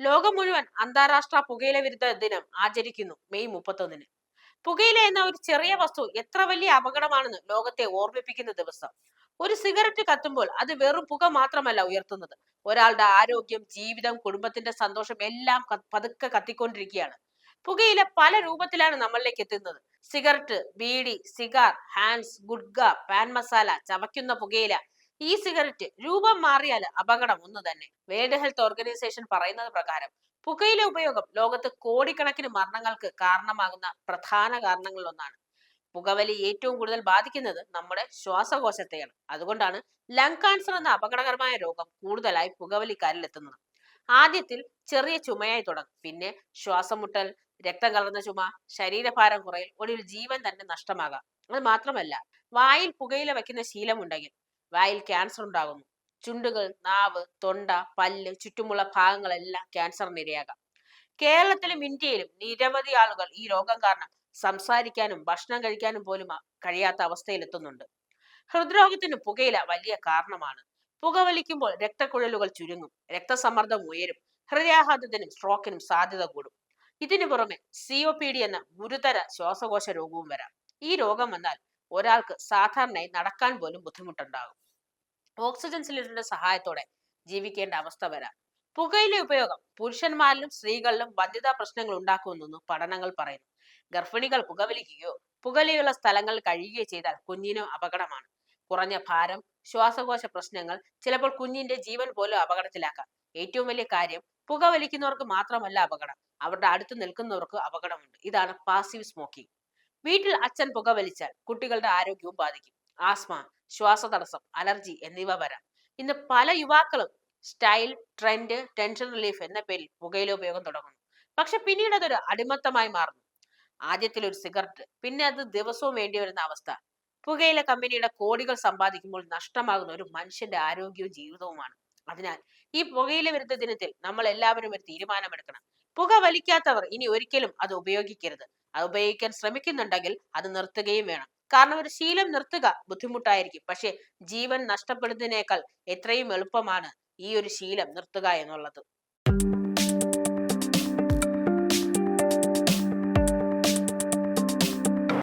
ലോകം മുഴുവൻ അന്താരാഷ്ട്ര പുകയില വിരുദ്ധ ദിനം ആചരിക്കുന്നു മെയ് 31-ന്. പുകയില എന്ന ഒരു ചെറിയ വസ്തു എത്ര വലിയ അപകടമാണെന്ന് ലോകത്തെ ഓർമ്മിപ്പിക്കുന്ന ദിവസം. ഒരു സിഗരറ്റ് കത്തുമ്പോൾ അത് വെറും പുക മാത്രമല്ല ഉയർത്തുന്നത്, ഒരാളുടെ ആരോഗ്യം, ജീവിതം, കുടുംബത്തിന്റെ സന്തോഷം എല്ലാം പതുക്കെ കത്തിക്കൊണ്ടിരിക്കുകയാണ്. പുകയില പല രൂപത്തിലാണ് നമ്മളിലേക്ക് എത്തുന്നത്. സിഗരറ്റ്, ബീഡി, സിഗാർ, ഹാൻസ്, ഗുഡ്ക, പാൻ മസാല, ചവയ്ക്കുന്ന പുകയില. ഈ സിഗരറ്റ് രൂപം മാറിയാൽ അപകടം ഒന്ന് തന്നെ. വേൾഡ് ഹെൽത്ത് ഓർഗനൈസേഷൻ പറയുന്നത് പ്രകാരം പുകയില ഉപയോഗം ലോകത്ത് കോടിക്കണക്കിന് മരണങ്ങൾക്ക് കാരണമാകുന്ന പ്രധാന കാരണങ്ങളിൽ ഒന്നാണ്. പുകവലി ഏറ്റവും കൂടുതൽ ബാധിക്കുന്നത് നമ്മുടെ ശ്വാസകോശത്തെയാണ്. അതുകൊണ്ടാണ് ലങ് ക്യാൻസർ എന്ന അപകടകരമായ രോഗം കൂടുതലായി പുകവലിക്കാരിൽ എത്തുന്നത്. ആദ്യത്തിൽ ചെറിയ ചുമയായി തുടങ്ങും, പിന്നെ ശ്വാസം മുട്ടൽ, രക്തം കലർന്ന ചുമ, ശരീരഭാരം കുറയൽ, ഒടുവിൽ ജീവൻ തന്നെ നഷ്ടമാകാം. അത് മാത്രമല്ല, വായിൽ പുകയില വയ്ക്കുന്ന ശീലമുണ്ടെങ്കിൽ വായിൽ ക്യാൻസർ ഉണ്ടാകുന്നു. ചുണ്ടുകൾ, നാവ്, തൊണ്ട, പല്ല്, ചുറ്റുമുള്ള ഭാഗങ്ങളെല്ലാം ക്യാൻസറിന് ഇരയാകാം. കേരളത്തിലും ഇന്ത്യയിലും നിരവധി ആളുകൾ ഈ രോഗം കാരണം സംസാരിക്കാനും ഭക്ഷണം കഴിക്കാനും പോലും കഴിയാത്ത അവസ്ഥയിലെത്തുന്നുണ്ട്. ഹൃദ്രോഗത്തിന് പുകയില വലിയ കാരണമാണ്. പുകവലിക്കുമ്പോൾ രക്തക്കുഴലുകൾ ചുരുങ്ങും, രക്തസമ്മർദ്ദം ഉയരും, ഹൃദയാഘാതത്തിനും സ്ട്രോക്കിനും സാധ്യത കൂടും. ഇതിനു പുറമെ COPD എന്ന ഗുരുതര ശ്വാസകോശ രോഗവും വരാം. ഈ രോഗം വന്നാൽ ഒരാൾക്ക് സാധാരണയായി നടക്കാൻ പോലും ബുദ്ധിമുട്ടുണ്ടാകും. ഓക്സിജൻ സിലിണ്ടറിന്റെ സഹായത്തോടെ ജീവിക്കേണ്ട അവസ്ഥ വരാം. പുകയില ഉപയോഗം പുരുഷന്മാരിലും സ്ത്രീകളിലും വന്ധ്യതാ പ്രശ്നങ്ങൾ ഉണ്ടാക്കുമെന്നു പഠനങ്ങൾ പറയുന്നു. ഗർഭിണികൾ പുകവലിക്കുകയോ പുകയിലയുള്ള സ്ഥലങ്ങൾ കഴിയുകയോ ചെയ്താൽ കുഞ്ഞിനും അപകടമാണ്. കുറഞ്ഞ ഭാരം, ശ്വാസകോശ പ്രശ്നങ്ങൾ, ചിലപ്പോൾ കുഞ്ഞിന്റെ ജീവൻ പോലും അപകടത്തിലാക്കാം. ഏറ്റവും വലിയ കാര്യം, പുകവലിക്കുന്നവർക്ക് മാത്രമല്ല അപകടം, അവരുടെ അടുത്ത് നിൽക്കുന്നവർക്ക് അപകടമുണ്ട്. ഇതാണ് പാസീവ് സ്മോക്കിംഗ്. വീട്ടിൽ അച്ഛൻ പുകവലിച്ചാൽ കുട്ടികളുടെ ആരോഗ്യവും ബാധിക്കും. ആസ്മ, ശ്വാസതടസ്സം, അലർജി എന്നിവ വരാം. ഇന്ന് പല യുവാക്കളും സ്റ്റൈൽ, ട്രെൻഡ്, ടെൻഷൻ റിലീഫ് എന്ന പേരിൽ പുകയില ഉപയോഗം തുടങ്ങുന്നു. പക്ഷെ പിന്നീട് അതൊരു അടിമത്തമായി മാറുന്നു. ആദ്യത്തിൽ ഒരു സിഗരറ്റ്, പിന്നെ അത് ദിവസവും വേണ്ടി വരുന്ന അവസ്ഥ. പുകയില കമ്പനിയുടെ കോടികൾ സമ്പാദിക്കുമ്പോൾ നഷ്ടമാകുന്ന ഒരു മനുഷ്യന്റെ ആരോഗ്യവും ജീവിതവുമാണ്. അതിനാൽ ഈ പുകയില വിരുദ്ധ ദിനത്തിൽ നമ്മൾ എല്ലാവരും ഒരു തീരുമാനമെടുക്കണം. പുക വലിക്കാത്തവർ ഇനി ഒരിക്കലും അത് ഉപയോഗിക്കരുത്. അത് ഉപയോഗിക്കാൻ ശ്രമിക്കുന്നുണ്ടെങ്കിൽ അത് നിർത്തുകയും വേണം. കാരണം ഒരു ശീലം നിർത്തുക ബുദ്ധിമുട്ടായിരിക്കും, പക്ഷെ ജീവൻ നഷ്ടപ്പെടുന്നതിനേക്കാൾ എത്രയും എളുപ്പമാണ് ഈ ഒരു ശീലം നിർത്തുക എന്നുള്ളത്.